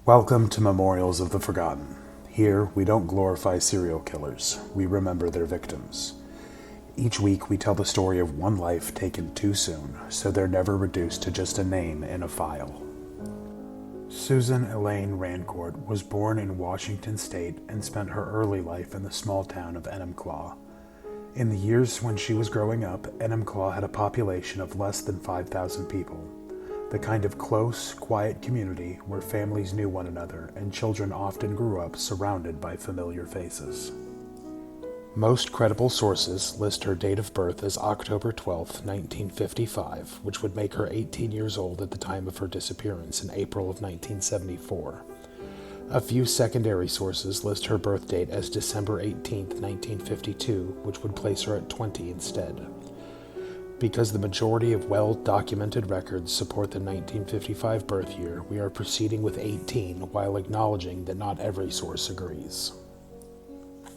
Welcome to Memorials of the Forgotten. Here, we don't glorify serial killers, we remember their victims. Each week, we tell the story of one life taken too soon, so they're never reduced to just a name in a file. Susan Elaine Rancourt was born in Washington State and spent her early life in the small town of Enumclaw. In the years when she was growing up, Enumclaw had a population of less than 5,000 people. The kind of close, quiet community where families knew one another and children often grew up surrounded by familiar faces. Most credible sources list her date of birth as October 12, 1955, which would make her 18 years old at the time of her disappearance in April of 1974. A few secondary sources list her birth date as December 18, 1952, which would place her at 20 instead. Because the majority of well-documented records support the 1955 birth year, we are proceeding with 18 while acknowledging that not every source agrees.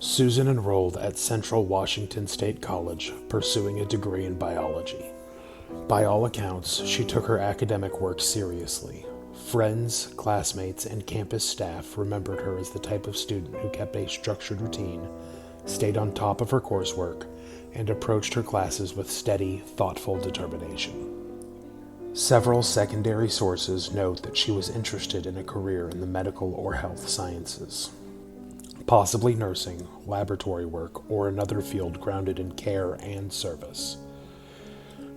Susan enrolled at Central Washington State College, pursuing a degree in biology. By all accounts, she took her academic work seriously. Friends, classmates, and campus staff remembered her as the type of student who kept a structured routine, stayed on top of her coursework, and approached her classes with steady, thoughtful determination. Several secondary sources note that she was interested in a career in the medical or health sciences, possibly nursing, laboratory work, or another field grounded in care and service.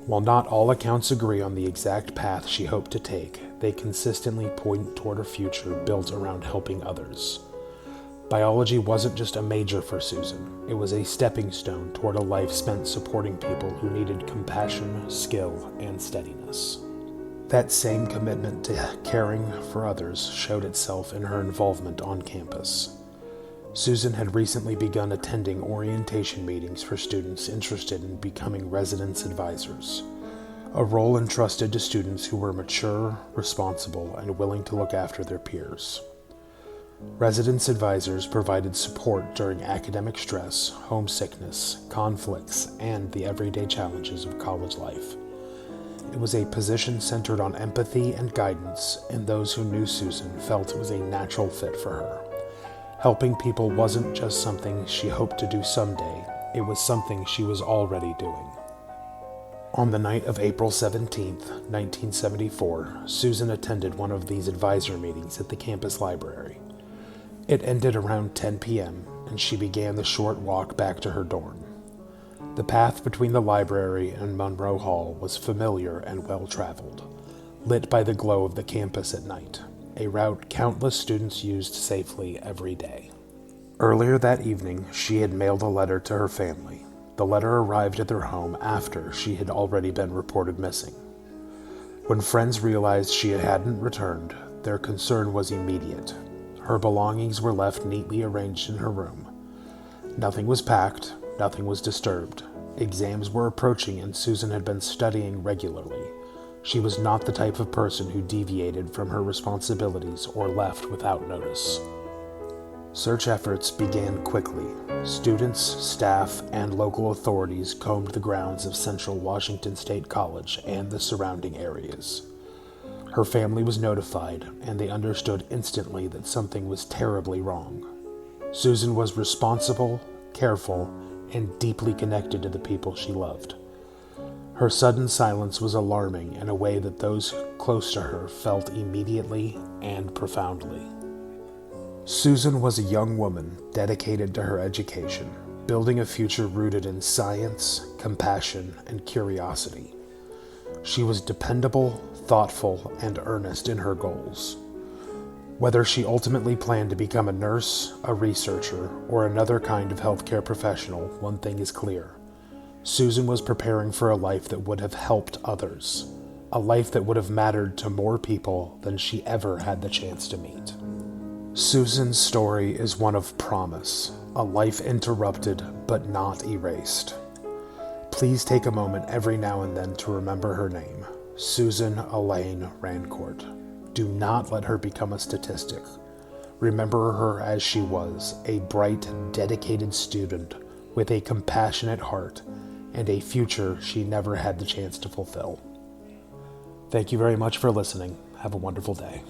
While not all accounts agree on the exact path she hoped to take, they consistently point toward a future built around helping others. Biology wasn't just a major for Susan, it was a stepping stone toward a life spent supporting people who needed compassion, skill, and steadiness. That same commitment to caring for others showed itself in her involvement on campus. Susan had recently begun attending orientation meetings for students interested in becoming residence advisors, a role entrusted to students who were mature, responsible, and willing to look after their peers. Residence advisors provided support during academic stress, homesickness, conflicts, and the everyday challenges of college life. It was a position centered on empathy and guidance, and those who knew Susan felt it was a natural fit for her. Helping people wasn't just something she hoped to do someday, it was something she was already doing. On the night of April 17, 1974, Susan attended one of these advisor meetings at the campus library. It ended around 10 p.m., and she began the short walk back to her dorm. The path between the library and Monroe Hall was familiar and well-traveled, lit by the glow of the campus at night, a route countless students used safely every day. Earlier that evening, she had mailed a letter to her family. The letter arrived at their home after she had already been reported missing. When friends realized she hadn't returned, their concern was immediate. Her belongings were left neatly arranged in her room. Nothing was packed, nothing was disturbed. Exams were approaching and Susan had been studying regularly. She was not the type of person who deviated from her responsibilities or left without notice. Search efforts began quickly. Students, staff, and local authorities combed the grounds of Central Washington State College and the surrounding areas. Her family was notified, and they understood instantly that something was terribly wrong. Susan was responsible, careful, and deeply connected to the people she loved. Her sudden silence was alarming in a way that those close to her felt immediately and profoundly. Susan was a young woman dedicated to her education, building a future rooted in science, compassion, and curiosity. She was dependable, thoughtful, and earnest in her goals. Whether she ultimately planned to become a nurse, a researcher, or another kind of healthcare professional, one thing is clear. Susan was preparing for a life that would have helped others, a life that would have mattered to more people than she ever had the chance to meet. Susan's story is one of promise, a life interrupted but not erased. Please take a moment every now and then to remember her name, Susan Elaine Rancourt. Do not let her become a statistic. Remember her as she was, a bright, dedicated student with a compassionate heart and a future she never had the chance to fulfill. Thank you very much for listening. Have a wonderful day.